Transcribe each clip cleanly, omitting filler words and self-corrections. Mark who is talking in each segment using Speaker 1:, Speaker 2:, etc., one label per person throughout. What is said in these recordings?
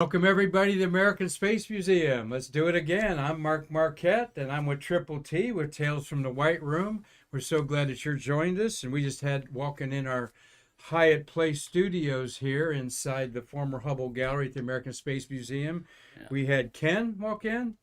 Speaker 1: Welcome everybody to the American Space Museum. Let's do it again. I'm Marquette, and I'm with Triple T with Tales from the White Room. We're so glad that you're joined us, and we just had walking in our Hyatt Place studios here inside the former Hubble Gallery at the American Space Museum.
Speaker 2: Yeah.
Speaker 1: We had Ken walk in.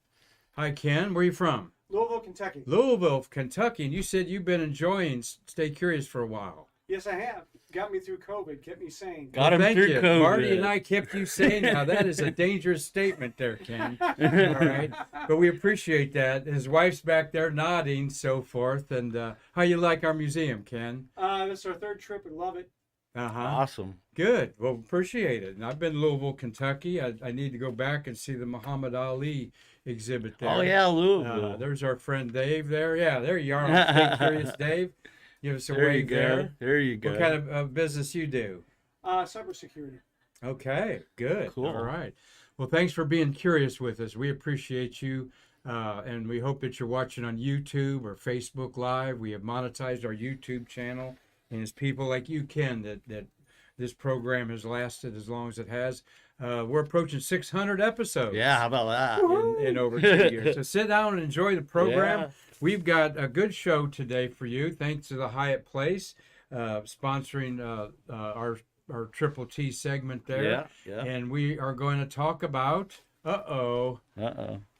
Speaker 1: Hi, Ken. Where are you from?
Speaker 3: Louisville, Kentucky.
Speaker 1: Louisville, Kentucky. And you said you've been enjoying Stay Curious for a while.
Speaker 3: Yes, I have. Got me through COVID. Kept me sane.
Speaker 2: Got him
Speaker 1: Thank
Speaker 2: through
Speaker 1: you.
Speaker 2: COVID.
Speaker 1: Marty and I kept you sane. Now that is a dangerous statement there, Ken. All right, but we appreciate that. His wife's back there nodding, so forth. And how you like our museum, Ken?
Speaker 3: This is our third trip. We love it.
Speaker 2: Awesome.
Speaker 1: Good. Well, appreciate it. And I've been to Louisville, Kentucky. I need to go back and see the Muhammad Ali exhibit there.
Speaker 2: Oh yeah, Louisville.
Speaker 1: There's our friend Dave there. Yeah, there you are. Stay Curious, Dave. Give us a
Speaker 2: There you
Speaker 1: wave
Speaker 2: go.
Speaker 1: there.
Speaker 2: There you go.
Speaker 1: What kind of business you do?
Speaker 3: Cybersecurity.
Speaker 1: Okay, good.
Speaker 2: Cool.
Speaker 1: All right. Well, thanks for being curious with us. We appreciate you, and we hope that you're watching on YouTube or Facebook Live. We have monetized our YouTube channel, and it's people like you, Ken, that this program has lasted as long as it has. We're approaching 600 episodes.
Speaker 2: Yeah, how about that?
Speaker 1: In over 2 years. So sit down and enjoy the program.
Speaker 2: Yeah.
Speaker 1: We've got a good show today for you, thanks to the Hyatt Place sponsoring our Triple T segment there.
Speaker 2: Yeah, yeah.
Speaker 1: And we are going to talk about,
Speaker 2: Uh-oh.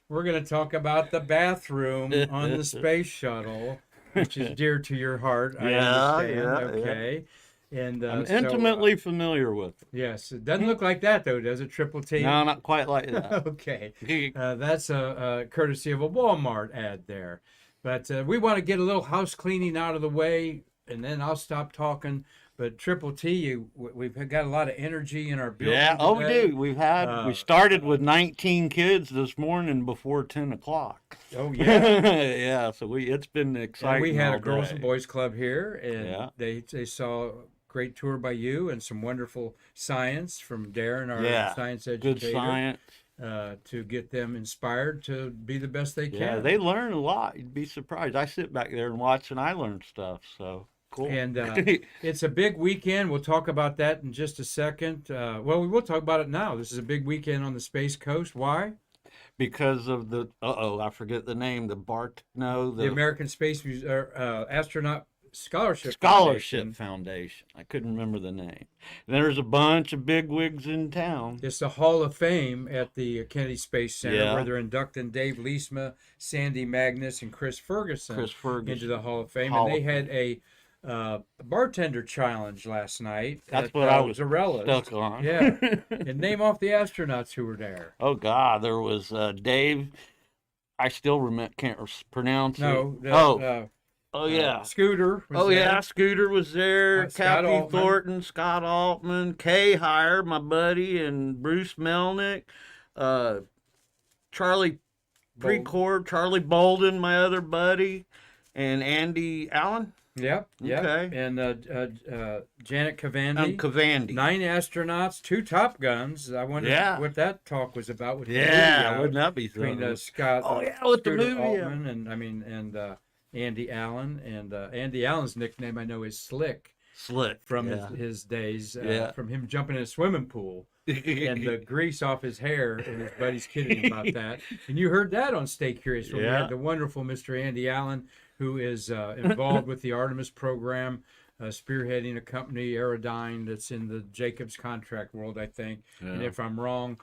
Speaker 1: we're going to talk about the bathroom on the space shuttle, which is dear to your heart, I understand. Okay. And
Speaker 2: I'm intimately familiar with it.
Speaker 1: yes, it doesn't look like that, though, does it, Triple T?
Speaker 2: No, not quite like that.
Speaker 1: Okay. That's a courtesy of a Walmart ad there. But we want to get a little house cleaning out of the way, and then I'll stop talking. But Triple T, we've got a lot of energy in our building
Speaker 2: Yeah, oh, we
Speaker 1: today.
Speaker 2: do. We started with 19 kids this morning before 10 o'clock.
Speaker 1: Oh, yeah.
Speaker 2: Yeah, so it's been exciting.
Speaker 1: And we had
Speaker 2: all
Speaker 1: a Girls
Speaker 2: day.
Speaker 1: and Boys Club here, and
Speaker 2: Yeah.
Speaker 1: they saw a great tour by you and some wonderful science from Darren, our
Speaker 2: Yeah,
Speaker 1: science
Speaker 2: Good
Speaker 1: educator.
Speaker 2: science.
Speaker 1: To get them inspired to be the best they can.
Speaker 2: Yeah, they learn a lot. You'd be surprised. I sit back there and watch, and I learn stuff. So cool.
Speaker 1: And it's a big weekend. We'll talk about that in just a second. Well, we will talk about it now. This is a big weekend on the Space Coast. Why?
Speaker 2: Because of the I forget the name.
Speaker 1: The American Space Astronaut Scholarship
Speaker 2: Foundation. I couldn't remember the name. There's a bunch of bigwigs in town.
Speaker 1: It's the Hall of Fame at the Kennedy Space Center,
Speaker 2: Yeah.
Speaker 1: where they're inducting Dave Leesma, Sandy Magnus, and Chris Ferguson into the Hall of Fame. And they had a bartender challenge last night.
Speaker 2: That's
Speaker 1: at,
Speaker 2: what I was
Speaker 1: Zorella's.
Speaker 2: stuck on.
Speaker 1: Yeah. And name off the astronauts who were there.
Speaker 2: Oh God, there was Dave. I still can't pronounce
Speaker 1: No.
Speaker 2: it. Oh yeah.
Speaker 1: Scooter. Was there.
Speaker 2: Yeah. Scooter was there.
Speaker 1: Scott
Speaker 2: Kathy
Speaker 1: Altman.
Speaker 2: Thornton, Scott Altman, Kay Hire, my buddy, and Bruce Melnick. Charlie Precourt, Charlie Bolden, my other buddy, and Andy Allen.
Speaker 1: Yep.
Speaker 2: Okay.
Speaker 1: And Janet Cavandy.
Speaker 2: Cavandy.
Speaker 1: 9 astronauts, 2 Top Guns. I wonder what that talk was about. With the movie out
Speaker 2: wouldn't that be
Speaker 1: between
Speaker 2: something?
Speaker 1: Scott.
Speaker 2: With the
Speaker 1: Scooter
Speaker 2: movie.
Speaker 1: Altman and Andy Allen. And Andy Allen's nickname I know is Slick.
Speaker 2: Slick
Speaker 1: From his days. From him jumping in a swimming pool. And the grease off his hair, and his buddies kidding him about that. And you heard that on Stay Curious. When we had the wonderful Mr. Andy Allen, who is involved with the Artemis program, spearheading a company, Aerodyne, that's in the Jacobs contract world, I think. Yeah. And if I'm wrong,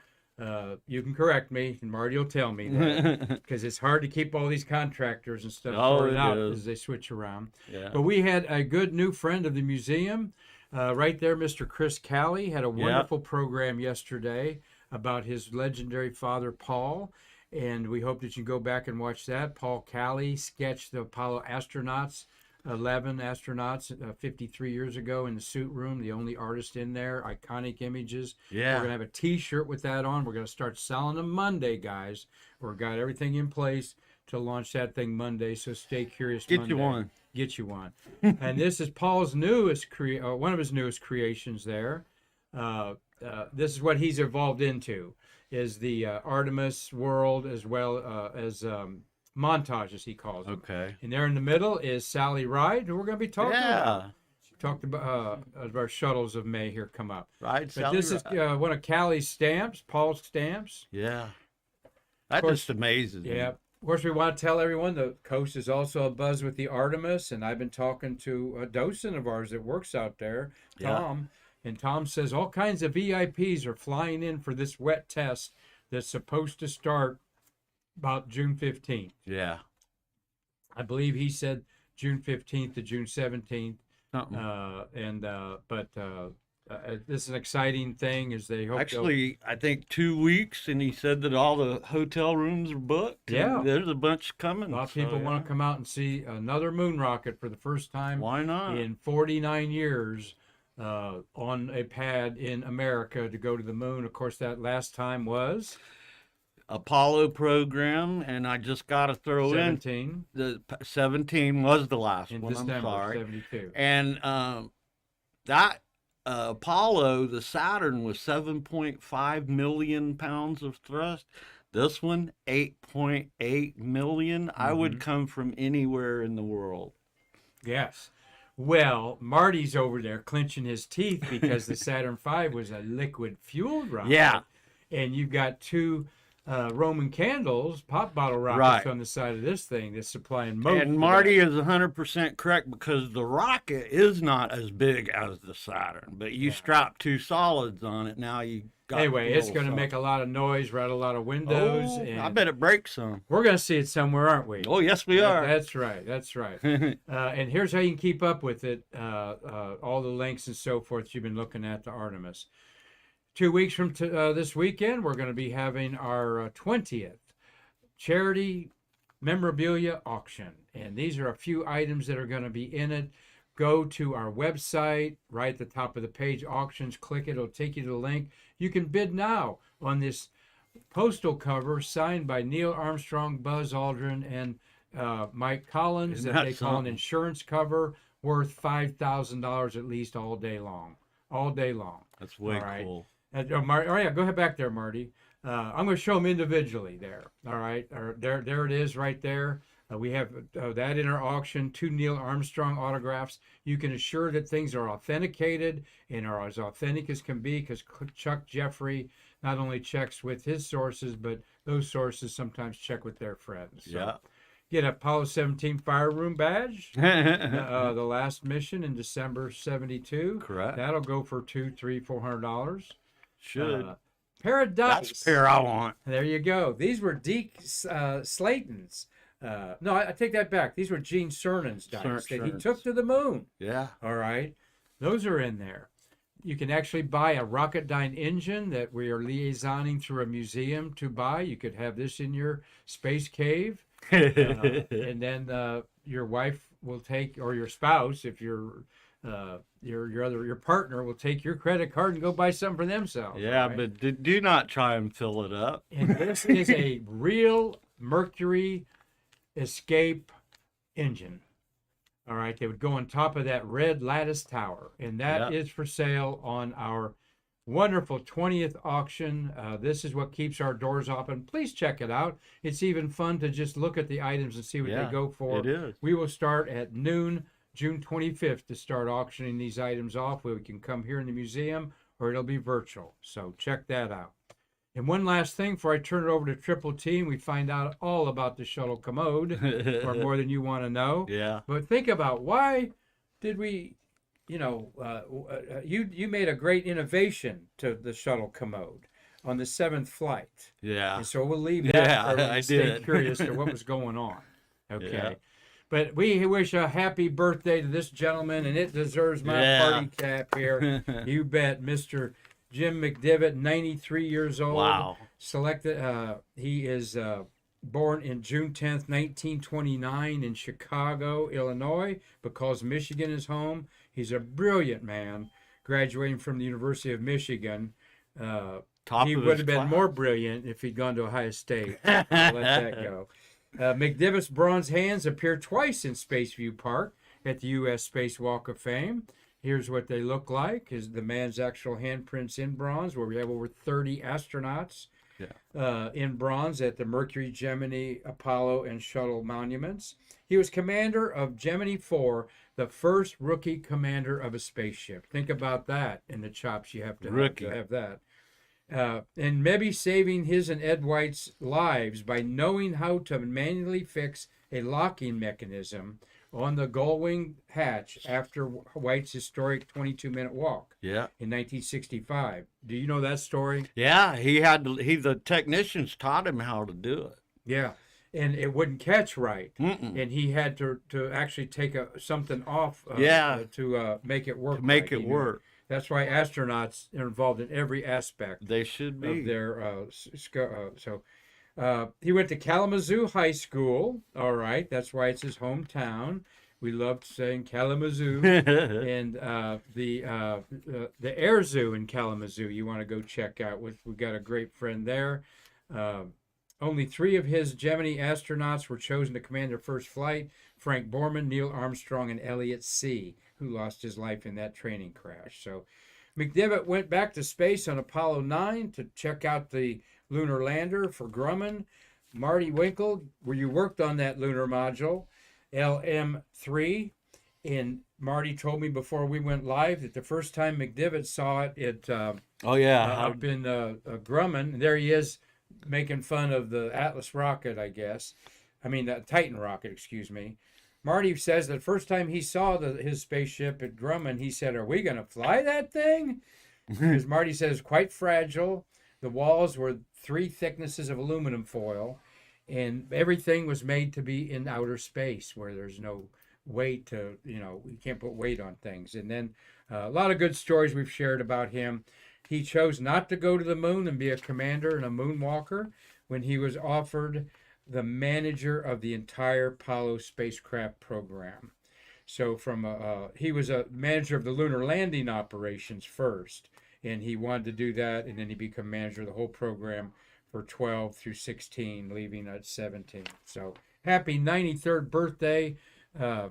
Speaker 1: you can correct me, and Marty will tell me that, because it's hard to keep all these contractors and stuff sorted out as they switch around. Yeah. But we had a good new friend of the museum. Right there, Mr. Chris Calley had a wonderful program yesterday about his legendary father, Paul, and we hope that you go back and watch that. Paul Calley sketched the Apollo astronauts, 11 astronauts 53 years ago in the suit room, the only artist in there, iconic images.
Speaker 2: Yeah.
Speaker 1: We're going to have a T-shirt with that on. We're going to start selling them Monday, guys. We've got everything in place to launch that thing Monday, so stay curious.
Speaker 2: Get
Speaker 1: Monday.
Speaker 2: you one.
Speaker 1: Get you one. And this is Paul's newest one of his newest creations there. This is what he's evolved into, is the Artemis world, as well as montage, as he calls them.
Speaker 2: Okay.
Speaker 1: And there in the middle is Sally Ride, who we're going to be talking talked about our shuttles of May here come up.
Speaker 2: Right,
Speaker 1: But
Speaker 2: Sally,
Speaker 1: this is
Speaker 2: right.
Speaker 1: one of Callie's stamps, Paul's stamps.
Speaker 2: Yeah. That
Speaker 1: course,
Speaker 2: just amazes me.
Speaker 1: Yeah. Of course, we want to tell everyone the coast is also abuzz with the Artemis, and I've been talking to a docent of ours that works out there, Tom, and Tom says all kinds of VIPs are flying in for this wet test that's supposed to start about June 15th.
Speaker 2: Yeah.
Speaker 1: I believe he said June 15th to June 17th.
Speaker 2: Something.
Speaker 1: But this is an exciting thing as they hope.
Speaker 2: Actually, I think 2 weeks, and he said that all the hotel rooms are booked.
Speaker 1: Yeah.
Speaker 2: There's a bunch coming.
Speaker 1: A lot of people want to come out and see another moon rocket for the first time
Speaker 2: Why not?
Speaker 1: in 49 years on a pad in America to go to the moon. Of course, that last time was
Speaker 2: Apollo program, and I just got to throw
Speaker 1: 17
Speaker 2: in the 17 was the last
Speaker 1: in
Speaker 2: one.
Speaker 1: December
Speaker 2: I'm sorry.
Speaker 1: 72.
Speaker 2: And that Apollo, the Saturn, was 7.5 million pounds of thrust. This one, 8.8 million. I would come from anywhere in the world.
Speaker 1: Yes. Well, Marty's over there clenching his teeth because the Saturn V was a liquid fueled rocket.
Speaker 2: Yeah.
Speaker 1: And you've got two Roman candles, pop bottle rockets
Speaker 2: Right.
Speaker 1: on the side of this thing that's supplying most.
Speaker 2: And Marty is 100% correct because the rocket is not as big as the Saturn, but you strap two solids on it. Now you got.
Speaker 1: Anyway, it's
Speaker 2: little
Speaker 1: going to
Speaker 2: solid.
Speaker 1: make a lot of noise, rattle a lot of windows.
Speaker 2: Oh,
Speaker 1: and
Speaker 2: I bet it breaks some.
Speaker 1: we're going to see it somewhere, aren't we?
Speaker 2: Oh, yes, we are.
Speaker 1: That's right. That's right. And here's how you can keep up with it, all the links and so forth you've been looking at the Artemis. 2 weeks from this weekend, we're going to be having our 20th charity memorabilia auction. And these are a few items that are going to be in it. Go to our website, right at the top of the page, auctions, click it, it'll take you to the link. You can bid now on this postal cover signed by Neil Armstrong, Buzz Aldrin, and Mike Collins
Speaker 2: Isn't
Speaker 1: that
Speaker 2: that
Speaker 1: they call an
Speaker 2: something?
Speaker 1: insurance cover worth $5,000 at least all day long. All day long.
Speaker 2: That's way
Speaker 1: All right.
Speaker 2: cool.
Speaker 1: Oh, yeah, go ahead back there, Marty. I'm going to show them individually there. All right, there it is right there. We have that in our auction, 2 Neil Armstrong autographs. You can assure that things are authenticated and are as authentic as can be because Chuck Jeffrey not only checks with his sources, but those sources sometimes check with their friends. So
Speaker 2: Yeah.
Speaker 1: get a Apollo 17 Fire Room badge. The last mission in December 72.
Speaker 2: Correct.
Speaker 1: That'll go for $200, $300, $400.
Speaker 2: Should.
Speaker 1: Pair of dice.
Speaker 2: That's the pair I want.
Speaker 1: There you go. These were Deke Slayton's. No, I take that back. These were Gene Cernan's dice that he
Speaker 2: Cernan's.
Speaker 1: took to the moon.
Speaker 2: Yeah.
Speaker 1: All right. Those are in there. You can actually buy a Rocketdyne engine that we are liaisoning through a museum to buy. You could have this in your space cave. And then your wife will take, or your spouse, if you're your partner will take your credit card and go buy something for themselves.
Speaker 2: Yeah,
Speaker 1: right?
Speaker 2: but do not try and fill it up.
Speaker 1: And this is a real Mercury escape engine. All right, they would go on top of that red lattice tower, and that is for sale on our wonderful 20th auction. This is what keeps our doors open. Please check it out. It's even fun to just look at the items and see what they go for.
Speaker 2: It is.
Speaker 1: We will start at noon, June 25th, to start auctioning these items off. We can come here in the museum, or it'll be virtual. So check that out. And one last thing before I turn it over to Triple T and we find out all about the shuttle commode, or more than you want to know.
Speaker 2: Yeah.
Speaker 1: But think about why did we, you made a great innovation to the shuttle commode on the 7th flight.
Speaker 2: Yeah.
Speaker 1: And so we'll leave that
Speaker 2: Yeah,
Speaker 1: for everyone
Speaker 2: I
Speaker 1: to stay
Speaker 2: did.
Speaker 1: curious to what was going on. Okay.
Speaker 2: Yeah.
Speaker 1: But we wish a happy birthday to this gentleman, and it deserves my party cap here. You bet, Mr. Jim McDivitt, 93 years old.
Speaker 2: Wow.
Speaker 1: Selected. He is born in June 10th, 1929 in Chicago, Illinois, because Michigan is home. He's a brilliant man, graduating from the University of Michigan. He would have been more brilliant if he'd gone to Ohio State. I'll let that go. McDivitt's bronze hands appear twice in Spaceview Park at the U.S. Space Walk of Fame. Here's what they look like. Is the man's actual handprints in bronze, where we have over 30 astronauts in bronze at the Mercury, Gemini, Apollo, and Shuttle monuments. He was commander of Gemini 4, the first rookie commander of a spaceship. Think about that in the chops you have to have that. And maybe saving his and Ed White's lives by knowing how to manually fix a locking mechanism on the gull-wing hatch after White's historic 22-minute walk in 1965. Do you know that story?
Speaker 2: Yeah, the technicians taught him how to do it.
Speaker 1: Yeah, and it wouldn't catch right.
Speaker 2: Mm-mm.
Speaker 1: And he had to actually take something off to make it work.
Speaker 2: Work.
Speaker 1: That's why astronauts are involved in every aspect.
Speaker 2: They should be.
Speaker 1: Of their he went to Kalamazoo High School. All right, that's why it's his hometown. We loved saying Kalamazoo. And the Air Zoo in Kalamazoo, you want to go check out. We've got a great friend there. Only 3 of his Gemini astronauts were chosen to command their first flight: Frank Borman, Neil Armstrong, and Elliot C., who lost his life in that training crash. So McDivitt went back to space on Apollo 9 to check out the lunar lander for Grumman. Marty Winkle, where you worked on that lunar module, LM3. And Marty told me before we went live that the first time McDivitt saw it, up in Grumman, there he is making fun of the Atlas rocket, I guess. I mean, the Titan rocket, excuse me. Marty says the first time he saw his spaceship at Grumman, he said, "Are we going to fly that thing?" Because Marty says, quite fragile. The walls were 3 thicknesses of aluminum foil, and everything was made to be in outer space where there's no weight to, you can't put weight on things. And then a lot of good stories we've shared about him. He chose not to go to the moon and be a commander and a moonwalker when he was offered the manager of the entire Apollo spacecraft program. So he was a manager of the lunar landing operations first, and he wanted to do that, and then he became manager of the whole program for 12 through 16, leaving at 17. So happy 93rd birthday.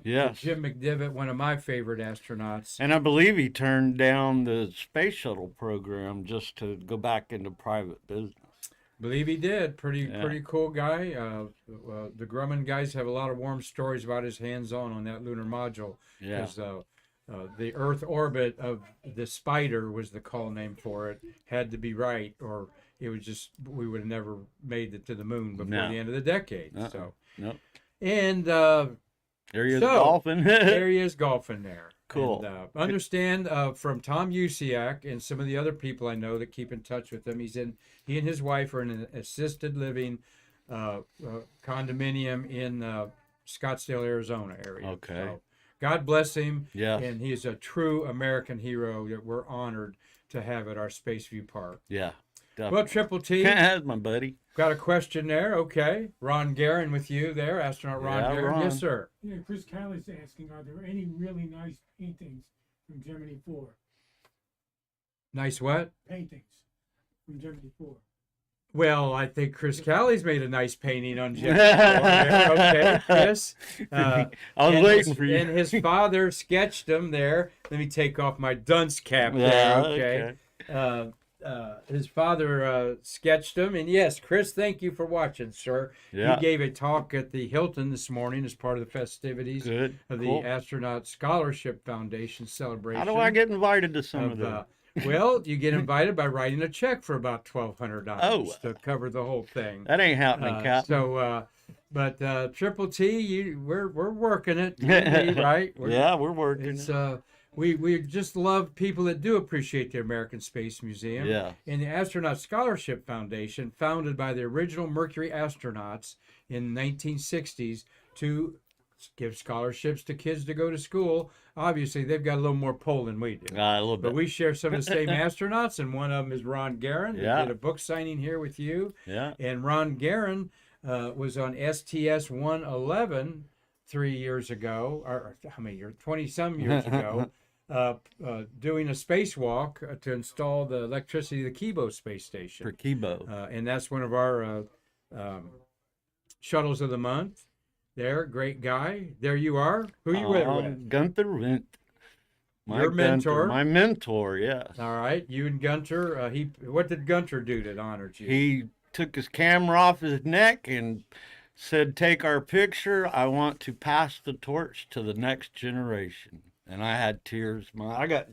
Speaker 2: Yes.
Speaker 1: Jim McDivitt, one of my favorite astronauts.
Speaker 2: And I believe he turned down the space shuttle program just to go back into private business.
Speaker 1: Believe he did. Pretty cool guy. The Grumman guys have a lot of warm stories about his hands-on on that lunar module.
Speaker 2: Yeah.
Speaker 1: Because the Earth orbit of the Spider was the call name for it. Had to be right, or it was just we would have never made it to the moon before the end of the decade. So.
Speaker 2: Nope.
Speaker 1: And
Speaker 2: there he is golfing.
Speaker 1: There he is golfing there.
Speaker 2: Cool.
Speaker 1: And, understand from Tom Usiak and some of the other people I know that keep in touch with him. He and his wife are in an assisted living condominium in Scottsdale, Arizona area.
Speaker 2: Okay.
Speaker 1: So God bless him.
Speaker 2: Yeah.
Speaker 1: And he is a true American hero that we're honored to have at our Spaceview Park.
Speaker 2: Yeah. Definitely.
Speaker 1: Well, Triple T.
Speaker 2: That's my buddy.
Speaker 1: Got a question there. Okay. Ron Garan with you there, astronaut Ron Garan.
Speaker 2: Ron.
Speaker 1: Yes, sir.
Speaker 4: Yeah, Chris Callie's asking, are there any really nice paintings from Gemini 4?
Speaker 1: Nice what?
Speaker 4: Paintings from Gemini 4.
Speaker 1: Well, I think Chris Callie's made a nice painting on Gemini 4 there. Okay, Chris.
Speaker 2: I was waiting for you.
Speaker 1: And his father sketched him there. Let me take off my dunce cap there. Okay. His father sketched him. And yes, Chris, thank you for watching, sir.
Speaker 2: Yeah.
Speaker 1: You gave a talk at the Hilton this morning as part of the festivities of the Astronaut Scholarship Foundation celebration.
Speaker 2: How do I get invited to some of them?
Speaker 1: Well, you get invited by writing a check for about $1,200 to cover the whole thing.
Speaker 2: That ain't happening, Captain.
Speaker 1: So, but Triple T, we're working it, you and me, right?
Speaker 2: We're working it.
Speaker 1: We just love people that do appreciate the American Space Museum.
Speaker 2: Yeah.
Speaker 1: And the Astronaut Scholarship Foundation, founded by the original Mercury astronauts in the 1960s to give scholarships to kids to go to school. Obviously, they've got a little more pull than we do.
Speaker 2: A little bit.
Speaker 1: But we share some of the same astronauts, and one of them is Ron Garan.
Speaker 2: Yeah.
Speaker 1: He did a book signing here with you.
Speaker 2: Yeah.
Speaker 1: And Ron Garan was on STS-111 3 years ago, or how many years? 20-some years ago, doing a spacewalk to install the electricity of the Kibo space station.
Speaker 2: For Kibo.
Speaker 1: And that's one of our shuttles of the month. There, great guy. There you are. Who you with?
Speaker 2: Gunther Wendt. Mike
Speaker 1: Your mentor.
Speaker 2: My mentor, yes.
Speaker 1: All right, you and Gunter. What did Gunter do that honored you?
Speaker 2: He took his camera off his neck and said, "Take our picture. I want to pass the torch to the next generation." And I had tears. I got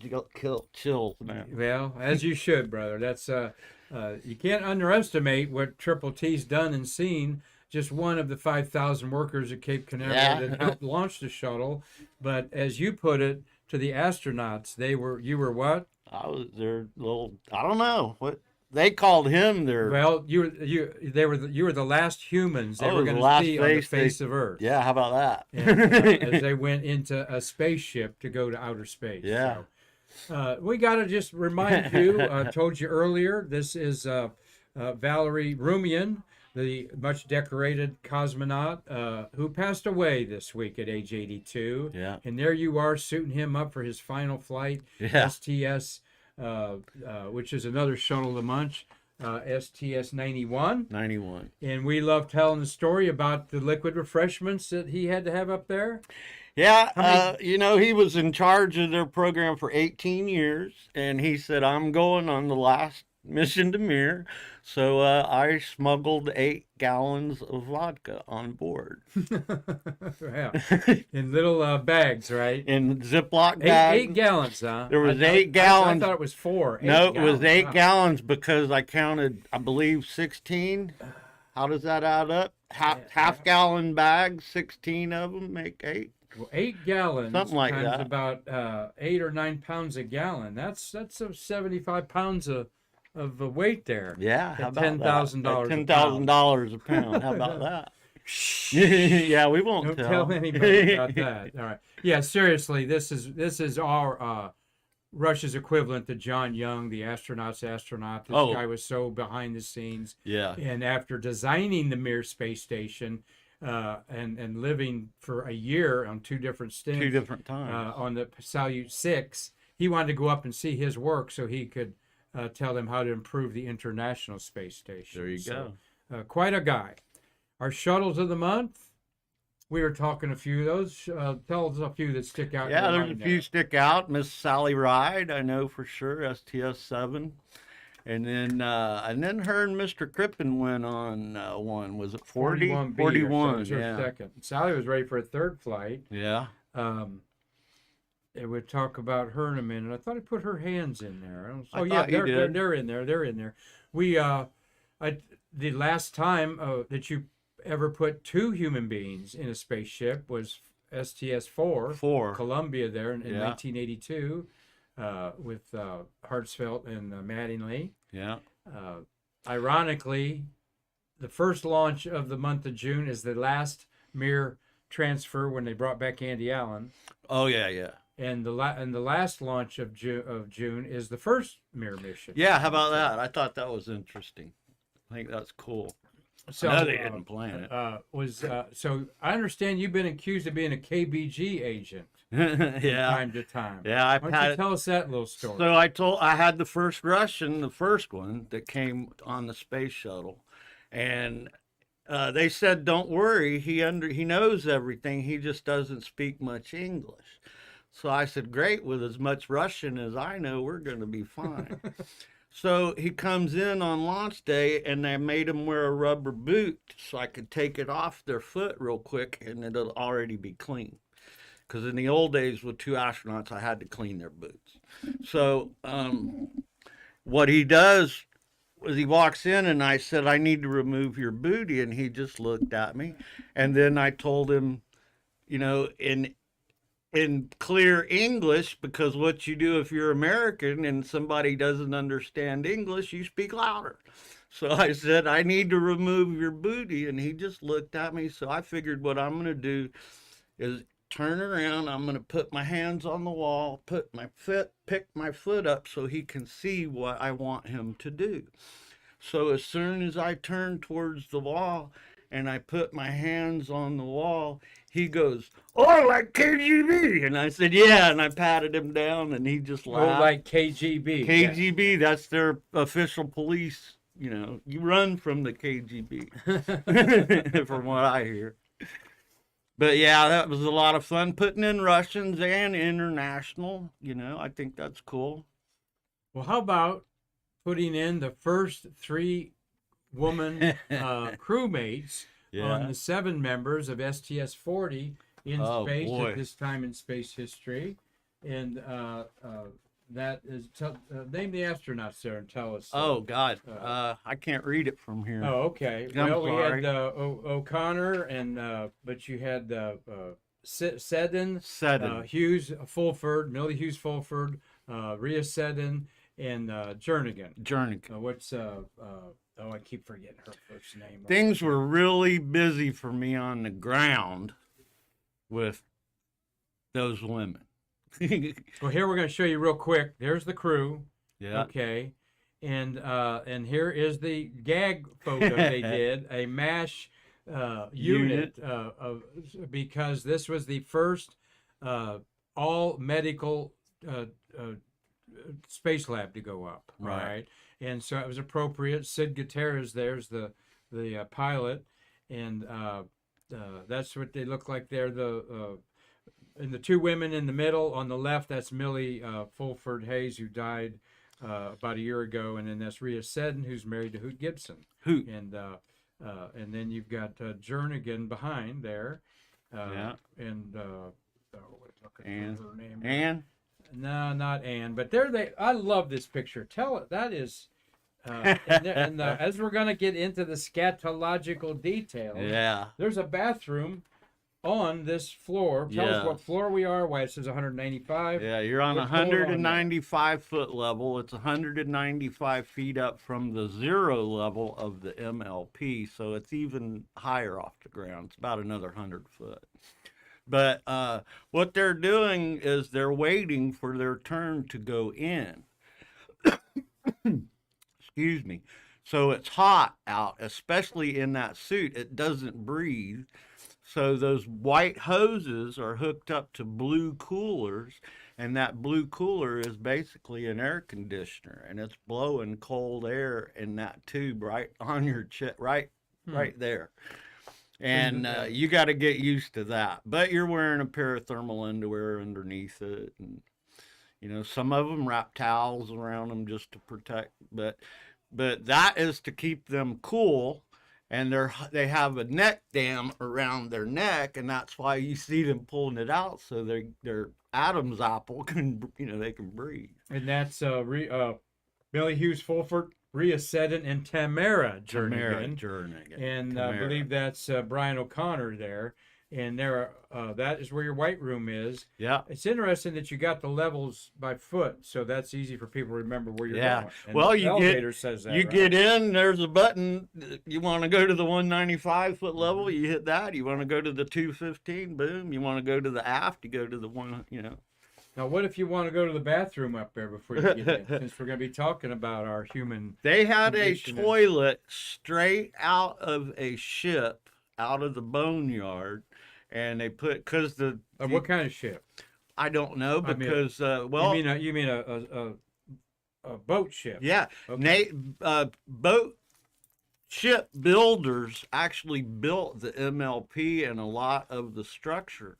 Speaker 2: chills now.
Speaker 1: Well, as you should, brother. That's you can't underestimate what Triple T's done and seen. Just one of the 5,000 workers at Cape Canaveral that helped launch the shuttle. But as you put it, to the astronauts, you were what?
Speaker 2: I was their little. I don't know what they called him.
Speaker 1: Well, you were the last humans they were going to see on the face of Earth.
Speaker 2: Yeah, how about that?
Speaker 1: And, as they went into a spaceship to go to outer space.
Speaker 2: Yeah.
Speaker 1: So, we got to just remind you. I told you earlier. This is Valerie Rumian, the much decorated cosmonaut who passed away this week at age 82.
Speaker 2: Yeah.
Speaker 1: And there you are suiting him up for his final flight, STS, which is another shuttle of the month, STS 91.
Speaker 2: 91.
Speaker 1: And we love telling the story about the liquid refreshments that he had to have up there.
Speaker 2: Yeah, he was in charge of their program for 18 years, and he said, "I'm going on the last mission to Mir." So I smuggled 8 gallons of vodka on board.
Speaker 1: Yeah. In little bags, right?
Speaker 2: In Ziploc bags.
Speaker 1: 8 gallons, huh?
Speaker 2: There was 8 gallons.
Speaker 1: I thought it was 4.
Speaker 2: No, it was 8 gallons because I counted, I believe, 16. How does that add up? Half gallon bags, 16 of them make 8.
Speaker 1: Well, 8 gallons
Speaker 2: Something like
Speaker 1: times
Speaker 2: that.
Speaker 1: about 8 or 9 pounds a gallon. That's 75 pounds of weight there.
Speaker 2: Yeah, how
Speaker 1: at
Speaker 2: about
Speaker 1: $10,000
Speaker 2: $10,000 a pound. How about that? Yeah, we won't
Speaker 1: Don't tell anybody about that. All right. Yeah, seriously, this is our Russia's equivalent to John Young, the astronaut's astronaut. This guy was so behind the scenes.
Speaker 2: Yeah.
Speaker 1: And after designing the Mir space station, and living for a year on 2 different stints.
Speaker 2: 2 different times.
Speaker 1: On the Salyut 6, he wanted to go up and see his work so he could tell them how to improve the International Space Station.
Speaker 2: There you go.
Speaker 1: Quite a guy. Our shuttles of the month, we were talking a few of those. Tell us a few that stick out.
Speaker 2: Yeah, there's a few stick out. Miss Sally Ride, I know for sure, STS-7. And then her and Mr. Crippen went on one. Was it 40? 41,
Speaker 1: so
Speaker 2: yeah.
Speaker 1: Second. Sally was ready for a third flight.
Speaker 2: Yeah.
Speaker 1: And we'll talk about her in a minute. I thought I put her hands in there. They're in there. They're in there. We, the last time that you ever put 2 human beings in a spaceship was STS-4. Columbia there in 1982. With Hartsfeld and Mattingly.
Speaker 2: Yeah.
Speaker 1: Ironically, the first launch of the month of June is the last Mir transfer when they brought back Andy Allen.
Speaker 2: Oh yeah.
Speaker 1: And the last launch of June is the first Mir mission.
Speaker 2: Yeah, how about that? I thought that was interesting. I think that's cool.
Speaker 1: So
Speaker 2: no, they didn't plan it.
Speaker 1: So I understand you've been accused of being a KBG agent.
Speaker 2: Yeah.
Speaker 1: From time to time.
Speaker 2: Yeah,
Speaker 1: Why don't you tell us that little story?
Speaker 2: So I had the first Russian, the first one that came on the space shuttle, and they said, "Don't worry, he knows everything. He just doesn't speak much English." So I said, "Great, with as much Russian as I know, we're going to be fine." So he comes in on launch day, and they made him wear a rubber boot so I could take it off their foot real quick, and it'll already be clean. Because in the old days with 2 astronauts, I had to clean their boots. So what he does is he walks in, and I said, "I need to remove your bootie," and he just looked at me. And then I told him, in clear English, because what you do if you're American and somebody doesn't understand English, you speak louder. So I said, "I need to remove your bootie," and he just looked at me. So I figured what I'm going to do is turn around. I'm going to put my hands on the wall, pick my foot up so he can see what I want him to do. So as soon as I turned towards the wall and I put my hands on the wall, he goes, "Oh, like KGB." And I said, "Yeah." And I patted him down, and he just laughed.
Speaker 1: Oh, like KGB.
Speaker 2: KGB, that's their official police. You run from the KGB, from what I hear. But yeah, that was a lot of fun putting in Russians and international. You know, I think that's cool.
Speaker 1: Well, how about putting in the first 3 woman crewmates on the 7 members of STS-40 in space at this time in space history? And that is, name the astronauts there and tell us.
Speaker 2: Oh, God. I can't read it from here.
Speaker 1: Oh, okay.
Speaker 2: I'm
Speaker 1: We
Speaker 2: sorry.
Speaker 1: had O'Connor, and but you had Seddon, Hughes Fulford, Millie Hughes Fulford, Rhea Seddon, and Jernigan. What's I keep forgetting her first name.
Speaker 2: Things were really busy for me on the ground with those women.
Speaker 1: Well, here we're going to show you real quick. There's the crew.
Speaker 2: Yeah.
Speaker 1: Okay. And here is the gag photo they did, a MASH unit because this was the first all medical space lab to go up. Right. And so it was appropriate. Sid Gutierrez, there's the pilot, and that's what they look like there. And the 2 women in the middle on the left, that's Millie Fulford Hayes, who died about a year ago, and then that's Rhea Seddon, who's married to Hoot Gibson. And then you've got Jernigan behind there. And
Speaker 2: Ann.
Speaker 1: her name.
Speaker 2: Ann?
Speaker 1: No, not Ann, but there they. I love this picture. Tell it that is. As we're going to get into the scatological details, there's a bathroom on this floor. Tell us what floor we are, why it says 195.
Speaker 2: Yeah, you're on 195 foot level. It's 195 feet up from the 0 level of the MLP, so it's even higher off the ground. It's about another 100 foot. But what they're doing is they're waiting for their turn to go in. Excuse me. So it's hot out, especially in that suit. It doesn't breathe. So those white hoses are hooked up to blue coolers, and that blue cooler is basically an air conditioner, and it's blowing cold air in that tube right on your chest, right there. And you got to get used to that. But you're wearing a pair of thermal underwear underneath it, and you know, some of them wrap towels around them just to protect. But that is to keep them cool. And they have a neck dam around their neck, and that's why you see them pulling it out, so their Adam's apple can, they can breathe.
Speaker 1: And that's Millie Hughes Fulford, Rhea Seddon, and Tamara Jernigan. And I believe that's Brian O'Connor there. And there, that is where your White Room is.
Speaker 2: Yeah.
Speaker 1: It's interesting that you got the levels by foot, so that's easy for people to remember where you're going. And
Speaker 2: well,
Speaker 1: the elevator says that.
Speaker 2: Get in. There's a button. You want to go to the 195 foot level, you hit that. You want to go to the 215, boom. You want to go to the aft, you go to the one.
Speaker 1: Now, what if you want to go to the bathroom up there before you get in? Since we're going to be talking about our human.
Speaker 2: They had a toilet straight out of a ship, out of the boneyard. And they put, because
Speaker 1: what kind of ship?
Speaker 2: I don't know, because
Speaker 1: you mean a boat ship?
Speaker 2: Yeah, okay. Boat ship builders actually built the MLP and a lot of the structure,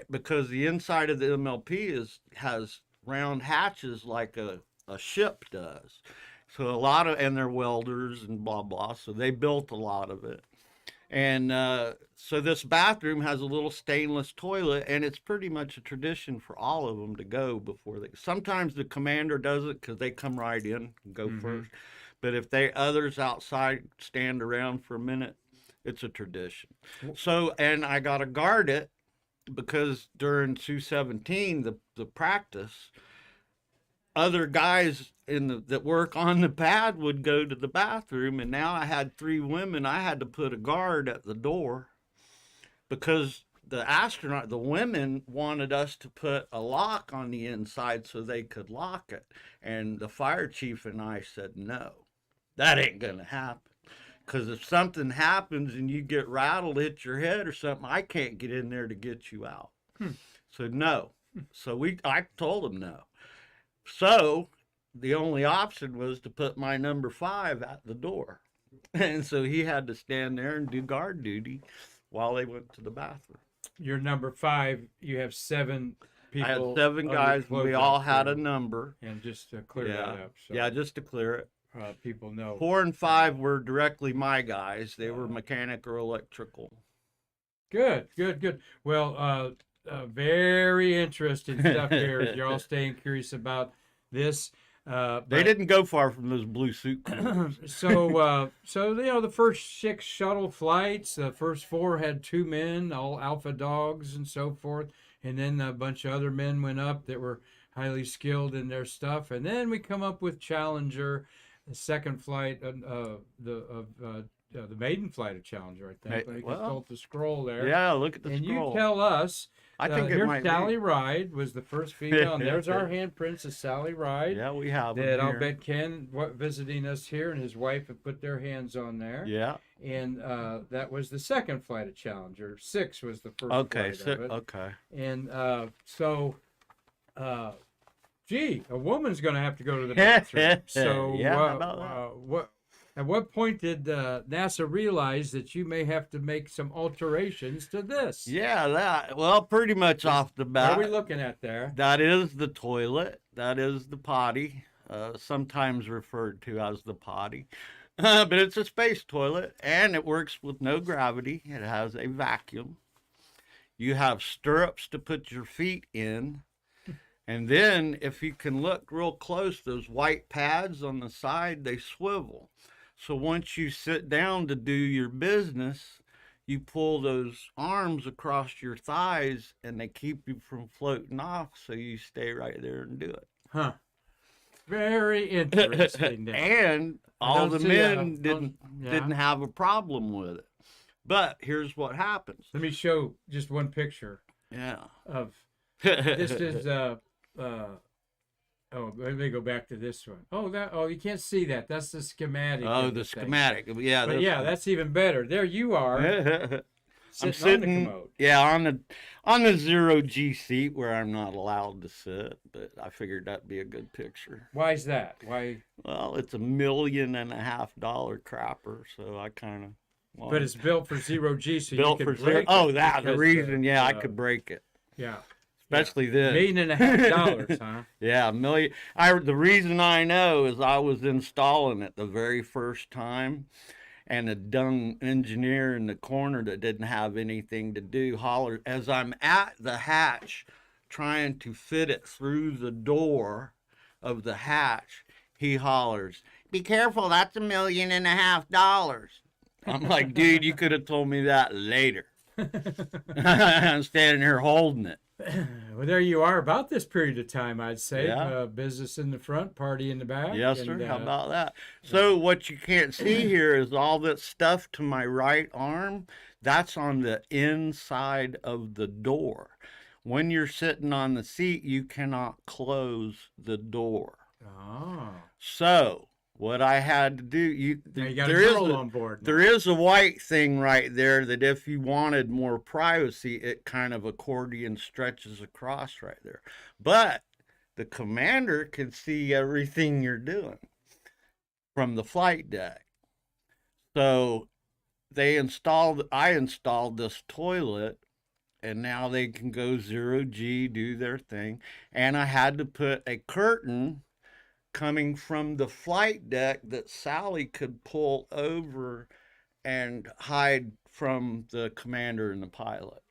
Speaker 2: because the inside of the MLP has round hatches like a ship does. So and they're welders and blah blah. So they built a lot of it. And so this bathroom has a little stainless toilet, and it's pretty much a tradition for all of them to go before they. Sometimes the commander does it because they come right in and go first. But if others outside stand around for a minute, it's a tradition. So, and I got to guard it because during 217, the practice, other guys that work on the pad would go to the bathroom, and now I had 3 women. I had to put a guard at the door because the women wanted us to put a lock on the inside so they could lock it. And the fire chief and I said, no, that ain't gonna happen. Because if something happens and you get rattled, hit your head or something, I can't get in there to get you out. So no. So I told them no. So the only option was to put my number 5 at the door. And so he had to stand there and do guard duty while they went to the bathroom.
Speaker 1: your number 5, you have 7 people.
Speaker 2: I had 7
Speaker 1: under
Speaker 2: guys. We
Speaker 1: closeout
Speaker 2: all had
Speaker 1: crew.
Speaker 2: a number.
Speaker 1: And just to clear that up. So,
Speaker 2: Yeah, just to clear it.
Speaker 1: people know.
Speaker 2: 4 and 5 were directly my guys. They were mechanic or electrical.
Speaker 1: Good. Well, very interesting stuff here. You're all staying curious about this.
Speaker 2: They didn't go far from those blue suit cleaners.
Speaker 1: So the first 6 shuttle flights, the first 4 had 2 men, all alpha dogs and so forth, and then a bunch of other men went up that were highly skilled in their stuff, and then we come up with Challenger, the second flight the maiden flight of Challenger, I think. I stole the scroll there.
Speaker 2: Yeah, look at the
Speaker 1: and
Speaker 2: scroll.
Speaker 1: You tell us.
Speaker 2: I think it
Speaker 1: here's
Speaker 2: might
Speaker 1: Sally
Speaker 2: be.
Speaker 1: Ride was the first female, and there's our handprints of Sally Ride.
Speaker 2: Yeah, we have them
Speaker 1: That I'll
Speaker 2: here.
Speaker 1: bet Ken visiting us here and his wife have put their hands on there.
Speaker 2: Yeah.
Speaker 1: And that was the second flight of Challenger. 6 was the first
Speaker 2: Okay.
Speaker 1: flight of it.
Speaker 2: Okay.
Speaker 1: And gee, a woman's going to have to go to the bathroom. So
Speaker 2: Yeah, how about that?
Speaker 1: At what point did NASA realize that you may have to make some alterations to this?
Speaker 2: Yeah, well, pretty much off the bat.
Speaker 1: What are we looking at there?
Speaker 2: That is the toilet. That is the potty, sometimes referred to as the potty. But it's a space toilet, and it works with no gravity. It has a vacuum. You have stirrups to put your feet in. And then, if you can look real close, those white pads on the side, they swivel. So once you sit down to do your business, you pull those arms across your thighs, and they keep you from floating off, so you stay right there and do it.
Speaker 1: Huh. Very interesting.
Speaker 2: And all the men didn't
Speaker 1: yeah.
Speaker 2: have a problem with it. But here's what happens.
Speaker 1: Let me show just one picture.
Speaker 2: Yeah.
Speaker 1: Of this is let me go back to this one. Oh, you can't see that. That's the schematic.
Speaker 2: Oh, the schematic. Yeah.
Speaker 1: But yeah, that's even better. There you are.
Speaker 2: I'm sitting
Speaker 1: on the commode.
Speaker 2: Yeah, on the 0G seat where I'm not allowed to sit, but I figured that'd be a good picture.
Speaker 1: Why is that? Why?
Speaker 2: Well, it's $1.5 million crapper, so I kind of. Well,
Speaker 1: but it's built for 0G, so
Speaker 2: built
Speaker 1: you
Speaker 2: for
Speaker 1: could break
Speaker 2: Oh,
Speaker 1: it
Speaker 2: that the
Speaker 1: because,
Speaker 2: reason? Yeah, I could break it.
Speaker 1: Yeah.
Speaker 2: Especially then.
Speaker 1: $1.5 million, huh?
Speaker 2: Yeah, $1 million. The reason I know is I was installing it the very first time, and a dumb engineer in the corner that didn't have anything to do hollered as I'm at the hatch trying to fit it through the door of the hatch. He hollers, "Be careful, that's $1.5 million." I'm like, dude, you could have told me that later. I'm standing here holding it.
Speaker 1: Well, there you are about this period of time, I'd say.
Speaker 2: Yeah.
Speaker 1: Business in the front, party in the back.
Speaker 2: Yes, sir. How about that? So what you can't see here is all that stuff to my right arm. That's on the inside of the door. When you're sitting on the seat, you cannot close the door.
Speaker 1: Oh.
Speaker 2: So what I had to do,
Speaker 1: Now you got a girl on board.
Speaker 2: There is a white thing right there that if you wanted more privacy, it kind of accordion stretches across right there. But the commander can see everything you're doing from the flight deck. So I installed this toilet, and now they can go 0G, do their thing. And I had to put a curtain coming from the flight deck that Sally could pull over and hide from the commander and the pilot.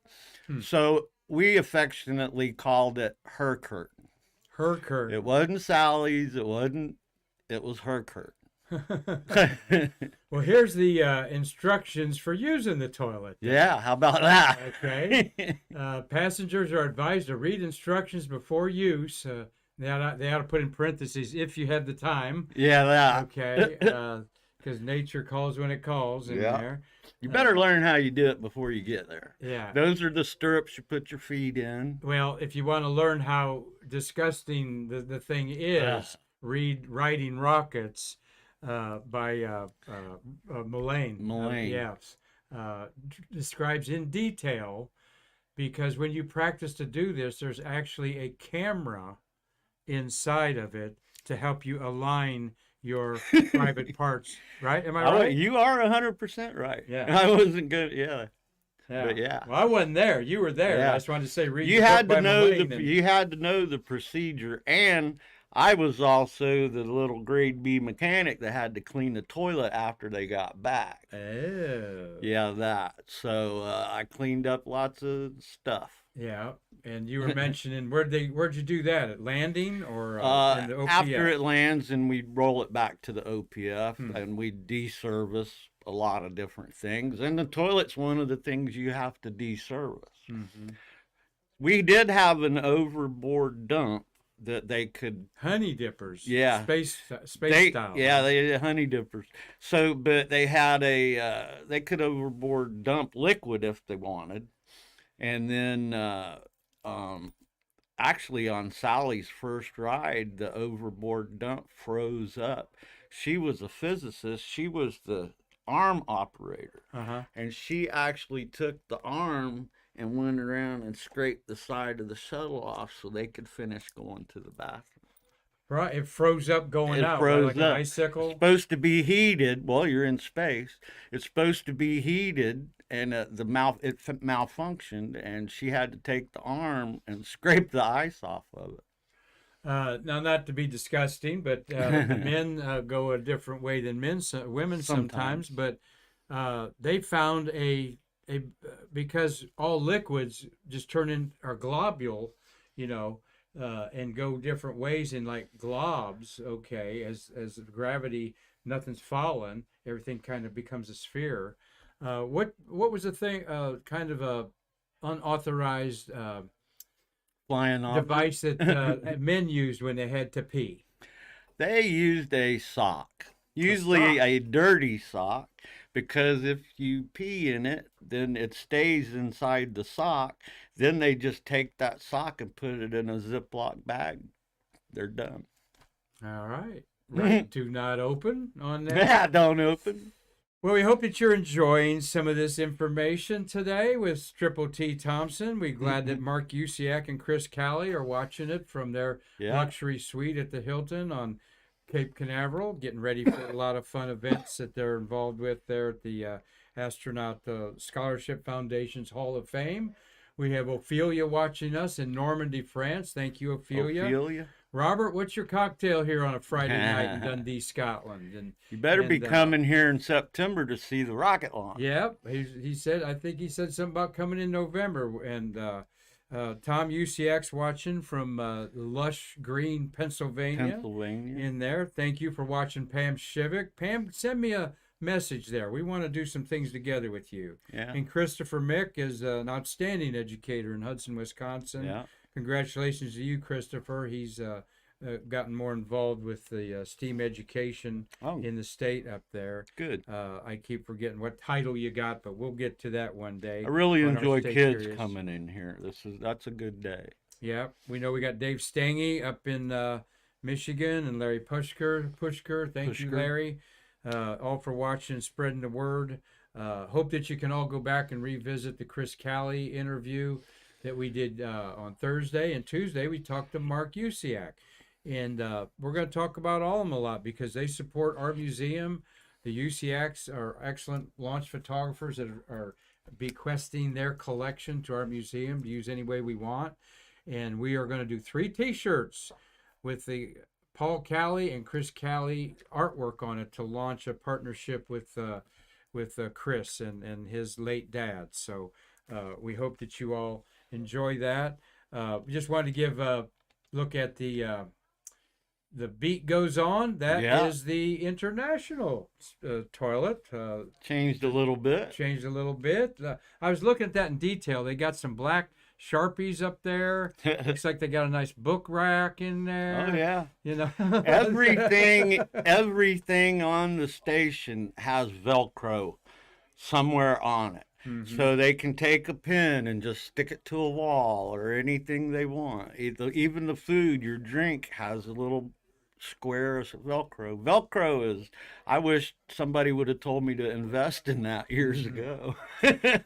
Speaker 2: So we affectionately called it her curtain.
Speaker 1: Her curtain.
Speaker 2: It wasn't Sally's. It was her curtain.
Speaker 1: Well, here's the instructions for using the toilet.
Speaker 2: Yeah, how about that?
Speaker 1: Okay. Passengers are advised to read instructions before use. They ought to put in parentheses, if you have the time.
Speaker 2: Yeah, that.
Speaker 1: Okay. Because nature calls when it calls in there.
Speaker 2: You better learn how you do it before you get there.
Speaker 1: Yeah.
Speaker 2: Those are the stirrups you put your feet in.
Speaker 1: Well, if you want to learn how disgusting the thing is, read Riding Rockets by Mullane.
Speaker 2: Mullane.
Speaker 1: Yes. Describes in detail, because when you practice to do this, there's actually a camera inside of it to help you align your private parts, right? Am I right?
Speaker 2: You are 100% right.
Speaker 1: Yeah.
Speaker 2: I wasn't good. Yeah. But yeah.
Speaker 1: Well, I wasn't there. You were there.
Speaker 2: Yeah.
Speaker 1: I just wanted to say, read
Speaker 2: You
Speaker 1: the
Speaker 2: had
Speaker 1: book
Speaker 2: to
Speaker 1: by
Speaker 2: know
Speaker 1: Mullane and-
Speaker 2: you had to know the procedure, and I was also the little grade B mechanic that had to clean the toilet after they got back.
Speaker 1: Oh.
Speaker 2: Yeah, that. So I cleaned up lots of stuff.
Speaker 1: Yeah, and you were mentioning where'd you do that, at landing or in the OPF?
Speaker 2: After it lands, and we roll it back to the OPF,
Speaker 1: Hmm.
Speaker 2: and we deservice a lot of different things. And the toilet's one of the things you have to deservice.
Speaker 1: Mhm.
Speaker 2: We did have an overboard dump that they could.
Speaker 1: Honey dippers.
Speaker 2: Yeah.
Speaker 1: Space
Speaker 2: They,
Speaker 1: style.
Speaker 2: yeah, they did honey dippers. So, but they had they could overboard dump liquid if they wanted. And then, actually on Sally's first ride, the overboard dump froze up. She was a physicist. She was the arm operator.
Speaker 1: Uh-huh.
Speaker 2: And she actually took the arm and went around and scraped the side of the shuttle off so they could finish going to the bathroom.
Speaker 1: Right, it froze up going
Speaker 2: It
Speaker 1: out,
Speaker 2: froze
Speaker 1: right, like
Speaker 2: up.
Speaker 1: an icicle.
Speaker 2: It's supposed to be heated. Well, you're in space. It's supposed to be heated, and it malfunctioned, and she had to take the arm and scrape the ice off of it.
Speaker 1: Now, not to be disgusting, but the men go a different way than women sometimes. But they found because all liquids just turn in are globule, and go different ways in like globs. Okay, as gravity, nothing's falling, everything kind of becomes a sphere. What was the thing? Kind of a unauthorized
Speaker 2: Flying off.
Speaker 1: device that men used when they had to pee.
Speaker 2: They used a sock, usually a dirty sock, because if you pee in it, then it stays inside the sock. Then they just take that sock and put it in a Ziploc bag. They're done.
Speaker 1: All right. Right. Do not open on that.
Speaker 2: Yeah, don't open.
Speaker 1: Well, we hope that you're enjoying some of this information today with Triple T Thompson. We're glad that Mark Usiak and Chris Callie are watching it from their luxury suite at the Hilton on Cape Canaveral, getting ready for a lot of fun events that they're involved with there at the Astronaut Scholarship Foundation's Hall of Fame. We have Ophelia watching us in Normandy, France. Thank you, Ophelia. Robert, what's your cocktail here on a Friday night in Dundee, Scotland? And
Speaker 2: you better be coming here in September to see the rocket launch.
Speaker 1: Yep. He said, I think he said something about coming in November. And Tom Usiak's watching from lush green Pennsylvania. In there. Thank you for watching, Pam Shivik. Pam, send me a message there. We want to do some things together with you.
Speaker 2: Yeah.
Speaker 1: And Christopher Mick is an outstanding educator in Hudson, Wisconsin.
Speaker 2: Yeah.
Speaker 1: Congratulations to you, Christopher. He's gotten more involved with the STEAM education in the state up there.
Speaker 2: Good.
Speaker 1: I keep forgetting what title you got, but we'll get to that one day.
Speaker 2: I really enjoy kids coming in here. That's a good day.
Speaker 1: Yeah, we know we got Dave Stange up in Michigan and Larry Pushker. Thank you, Larry, all for watching and spreading the word. Hope that you can all go back and revisit the Chris Callie interview that we did on Thursday. And Tuesday we talked to Mark Usiak, and we're going to talk about all of them a lot because they support our museum. The Usiaks are excellent launch photographers that are bequesting their collection to our museum to use any way we want. And we are going to do 3 t-shirts with the Paul Callie and Chris Callie artwork on it to launch a partnership with Chris and his late dad. So we hope that you all enjoy that. We just wanted to give a look at the Beat Goes On. That is the international toilet.
Speaker 2: Changed a little bit.
Speaker 1: I was looking at that in detail. They got some black Sharpies up there. Looks like they got a nice book rack in there.
Speaker 2: Oh yeah.
Speaker 1: Everything
Speaker 2: everything on the station has Velcro somewhere on it. Mm-hmm. So they can take a pin and just stick it to a wall or anything they want. Even the food, your drink has a little square of Velcro. Velcro is, I wish somebody would have told me to invest in that years ago.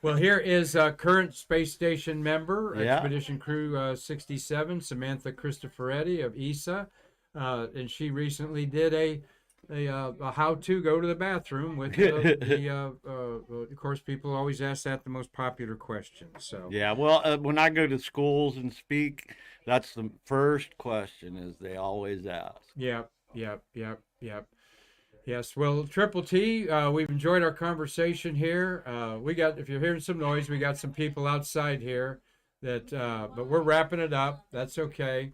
Speaker 1: Well, here is a current space station member, Expedition Crew 67, Samantha Cristoforetti of ESA. And she recently did a how to go to the bathroom with the of course, people always ask that the most popular question. So
Speaker 2: Yeah, well, when I go to schools and speak, that's the first question is they always ask.
Speaker 1: Yep. Yes. Well, Triple T, we've enjoyed our conversation here. If you're hearing some noise, we got some people outside here but we're wrapping it up. That's okay.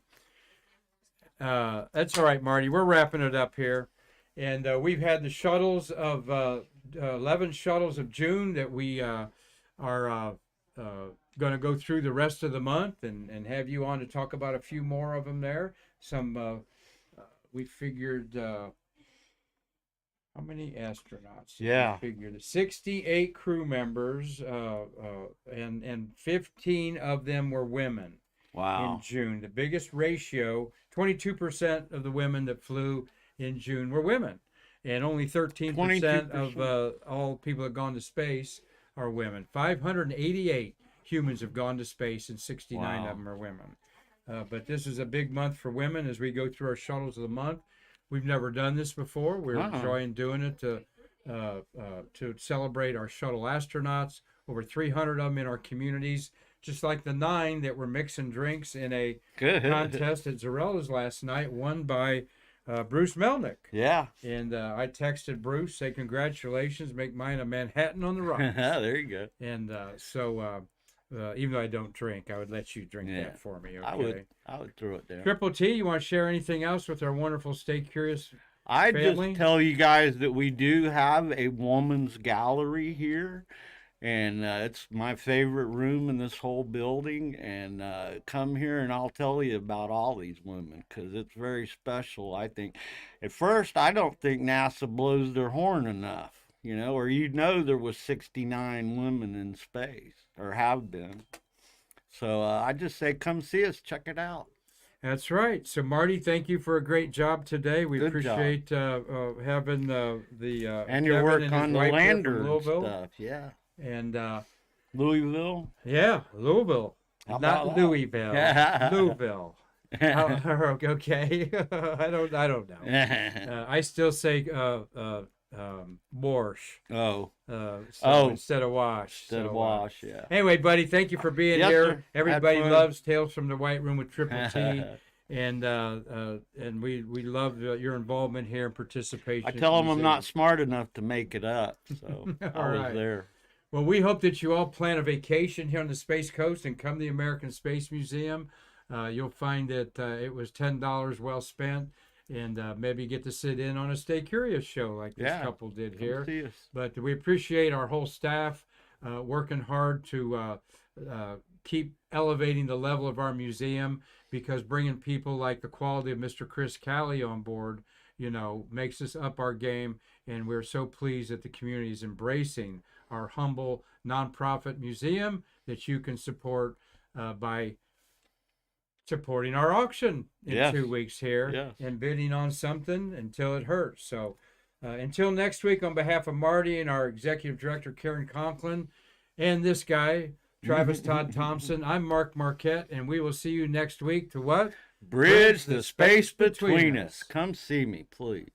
Speaker 1: That's all right, Marty. We're wrapping it up here. And we've had the shuttles of 11 shuttles of June that we are going to go through the rest of the month and have you on to talk about a few more of them there. We figured, how many astronauts?
Speaker 2: Yeah.
Speaker 1: We figured 68 crew members, and 15 of them were women.
Speaker 2: Wow.
Speaker 1: In June. The biggest ratio, 22% of the women that flew in June were women. And only 13%
Speaker 2: 22%.
Speaker 1: of all people that have gone to space are women. 588 humans have gone to space and 69
Speaker 2: Wow.
Speaker 1: of them are women. But this is a big month for women as we go through our shuttles of the month. We've never done this before. We're enjoying doing it to celebrate our shuttle astronauts. Over 300 of them in our communities. Just like the 9 that were mixing drinks in a contest at Zarella's last night, won by Bruce Melnick.
Speaker 2: Yeah.
Speaker 1: And I texted Bruce, say congratulations, make mine a Manhattan on the rocks.
Speaker 2: There you go.
Speaker 1: And so even though I don't drink, I would let you drink that for me. Okay?
Speaker 2: I would throw it down.
Speaker 1: Triple T, you want to share anything else with our wonderful Stay Curious
Speaker 2: I
Speaker 1: family?
Speaker 2: just tell you guys that we do have a woman's gallery here. And it's my favorite room in this whole building. And come here and I'll tell you about all these women because it's very special, I think. At first, I don't think NASA blows their horn enough, or there was 69 women in space or have been. So I just say come see us, check it out.
Speaker 1: That's right. So, Marty, thank you for a great job today. We
Speaker 2: Good
Speaker 1: appreciate having the
Speaker 2: and your
Speaker 1: Kevin
Speaker 2: work
Speaker 1: and his
Speaker 2: on the
Speaker 1: wife here from
Speaker 2: lander and
Speaker 1: Louisville.
Speaker 2: stuff. Yeah.
Speaker 1: And
Speaker 2: Louisville.
Speaker 1: Yeah, Louisville,
Speaker 2: How
Speaker 1: not
Speaker 2: about that?
Speaker 1: Louisville, Louisville. Okay, I don't know. I still say borscht. Instead of wash.
Speaker 2: Instead of wash, yeah.
Speaker 1: Anyway, buddy, thank you for being
Speaker 2: Yes,
Speaker 1: here.
Speaker 2: sir.
Speaker 1: Everybody
Speaker 2: Had fun.
Speaker 1: loves Tales from the White Room with Triple T. And we love your involvement here and participation.
Speaker 2: I tell them I'm not smart enough to make it up, so I was
Speaker 1: right.
Speaker 2: there.
Speaker 1: Well, we hope that you all plan a vacation here on the Space Coast and come to the American Space Museum. You'll find that it was $10 well spent, and maybe get to sit in on a Stay Curious show like this couple did here.
Speaker 2: See us.
Speaker 1: But we appreciate our whole staff working hard to keep elevating the level of our museum, because bringing people like the quality of Mr. Chris Callie on board, makes us up our game. And we're so pleased that the community is embracing our humble nonprofit museum that you can support by supporting our auction in 2 weeks here and bidding on something until it hurts. So until next week, on behalf of Marty and our executive director, Karan Conklin, and this guy, Travis Todd Thompson, I'm Mark Marquette, and we will see you next week to what?
Speaker 2: Bridge the space between us. Come see me, please.